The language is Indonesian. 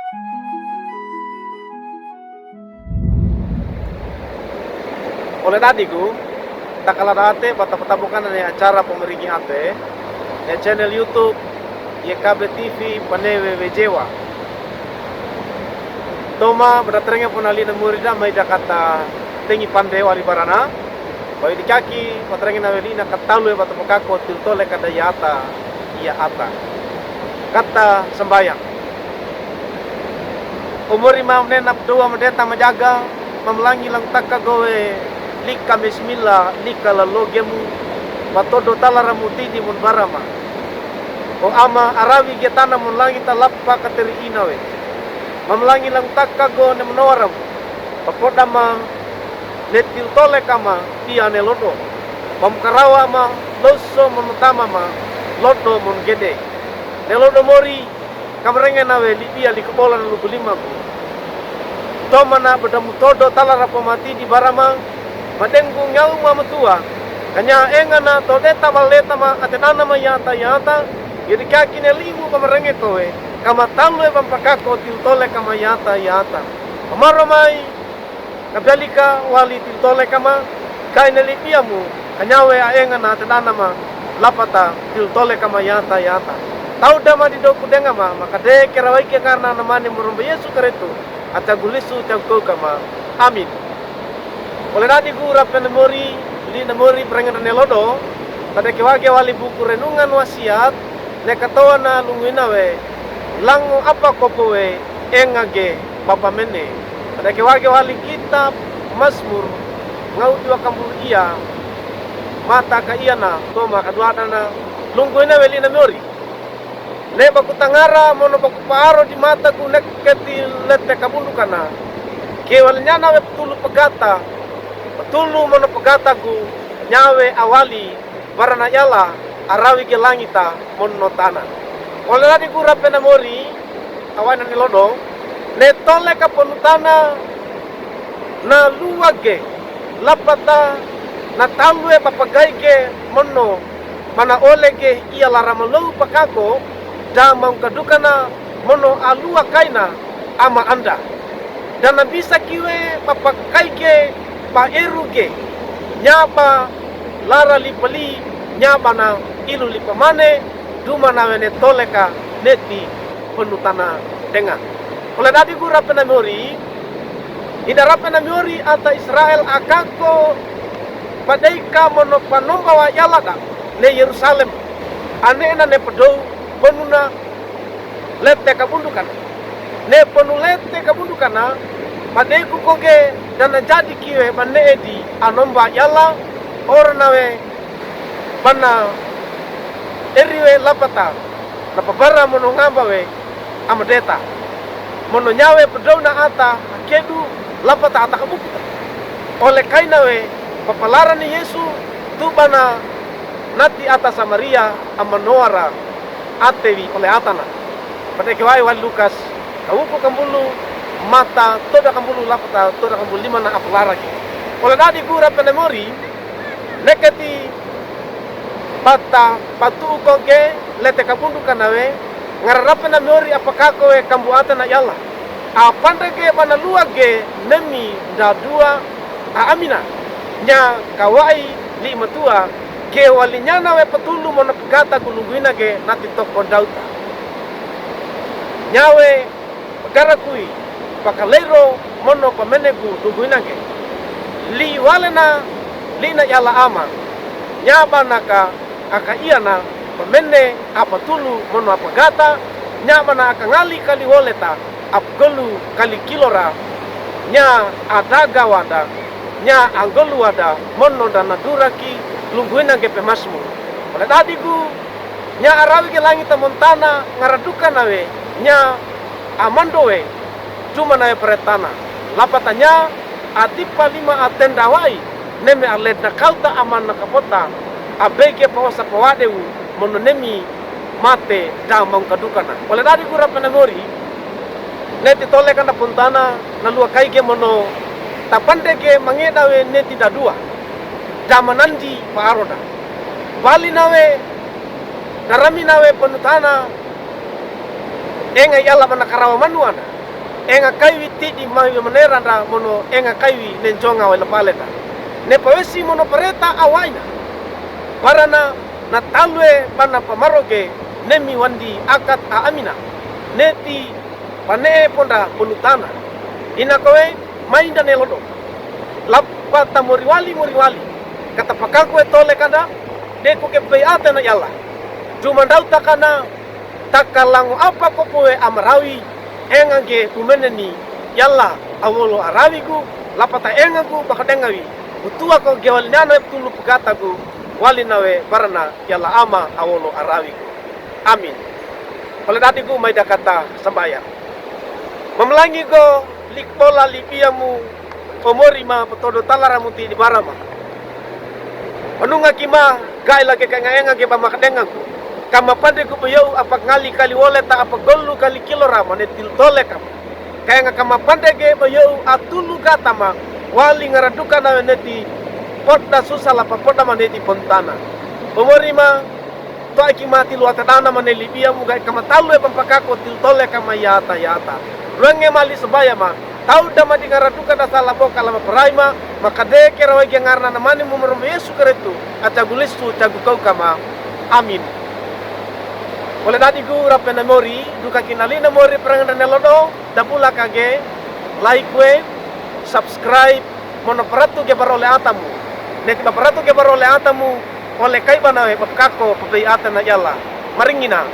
Oleh tadiku, tak kalah date bata bukan ada acara pemerigi ate, ya channel YouTube, YKB TV, Panewe Wejewa. Toma berdatangnya pun alina murida mai kata tengi pandewa di barana, bayi di kaki baterangnya nawelina katalu bata pokako tiltole kada yata iya ata. Kata sembayang. Umur 5 menit dua mendeta menjaga memelangi lang taka gowe lika bismillah lika lalogemu batodo talara mutidi mun barama o ama arawi getana mun langi talappa kateri inawe memelangi lang taka go ne menoram papodama letil tole kama pia ne lodo pamkarawa ma loso mun utama ma lodo mun gede ne lodo mori kamarenge nawe lipia likobola na lubulima ku tomana bedamu todo talara pemati di barama madengu ngau mama tua kanya engana tode tabaleta ma atenana ma yata yata yedi kaki ne limu kamarenge kowe kama talu e pampakako tiltole kama yata yata amaramai kabalika wali tiltole kama kaine lipiamu kanyawe engana atenana ma lapata tiltole kama yata yata tau dama di doku denga ma maka de kerawai ke karena namane murumba Yesu karetu ata gulisu tangko kama amin. Oleh nadi gura penemori li nemori perengan nelodo pada kewage wali buku renungan wasiat ne katawa na lunguina we langu apa kopowe engage papa mene pada kewage wali kitab Mazmur ngau dua kampung iya mata ka iana toma kadua dana lunguina we li nemori ne baku tangara mono baku paro di mata ku nek keti lete kabundu kana kewal nyana we tulu pegata tulu mono pegata ku nyawe awali barana yala arawi ke langita mono tanah oleh ladi ku rapena mori awana ni lodo ne tole ka ponutana na luwage lapata na talue papagai ke mono mana olege ia laramalo pakako da mau kadukana mono alua kaina ama anda dan bisa kiwe papakai ke pa eruge nyapa lara lipali nyapa na ilu lipamane duma na wene toleka neti penutana denga oleh dadi gura penamori idara penamori ata Israel akako padaika mono panomba wa yalada ne Yerusalem anena ne pedou penuna lete kabundukan ne penu lete kabundukana padaiku koge dan jadi kiwe bane edi anomba yala ornawe bana eriwe lapata lapabara mono ngambawe amadeta mono nyawe pedona ata kedu lapata ata kabukuta oleh kainawe papalaran Yesu tu bana nati ata Samaria amanoara atewi oleh atana pada kiwai wal Lukas kawuku kambulu mata toda kambulu lapata toda kambulu lima na apulara ki oleh dadi gura penemori neketi pata patu koge lete kabundu kanawe ngararape na mori apaka kowe kambu atana yalla apandege bana luage nemi dadua amina nya kawai li matua ke walinyana we petulu mona pegata kulunguina ke nati toko dauta nyawe garakui pakalero mono pamenegu duguina ke li walena lina yala ama nyaba naka aka iana pamene apa tulu mono apa gata nyaba na aka ngali kali woleta apgolu kali kilora nya adaga wada nya anggolu wada mono dana duraki lungguina ke pemasmu oleh tadiku nya arawi ke langit montana ngaraduka nawe nya amandowe cuma nawe peretana lapatanya atipa lima atendawai neme aleda kauta amana kapota abege pawasa pawadeu mono nemi mate damang kadukana oleh tadi gura penamori neti tole kana puntana na lua kaige mono tapandege mangedawe neti dadua damanandi paaroda bali nawe darami nawe penutana enga yalla mana karawa manuana enga kaiwi tidi mai manera na mono enga kaiwi nenjonga wala paleta ne pawesi mono pareta awaina barana na talwe pana pamaroge nemi wandi akat a amina neti pane ponda polutana ina kowe mainda nelodo lapata moriwali kata pakaku tole kada deko ke peyata na yalla cuma dau takana takalangu apa kopoe amarawi engage kumeneni yalla awolo arawiku lapata engaku bakadengawi utua ko gewalinano tulu pugataku walinawe barana yalla ama awolo arawiku amin oleh datiku maida kata sambayang memelangi ko likpola lipiamu omorima petodo talaramuti di barama onunga kima gai lagi kenga ke bamakadengaku kama pande ku bayau apa ngali kali wole ta apa gollu kali kilorama ne til tole kam kaya kama pande ge bayau atulu katama wali ngaraduka na neti podda susala pa podda maneti pontana omorima to akimati luata dana mane libia mu gai kama talu e pampakako til tole kama yata ruange mali sebaya ma tau dama di ngaraduka da sala boka lama peraima maka deke rawagi ngarna namani mu meromo Yesu keretu acagulistu cagukau kama amin. Oleh tadi gu rapi namori, duka kinali namori perangan nelodo, dapula kage, like we, subscribe, monoperatu ke barole atamu, nek baperatu ke barole atamu, oleh kai banawe papkako papai ata na yalla, maringina.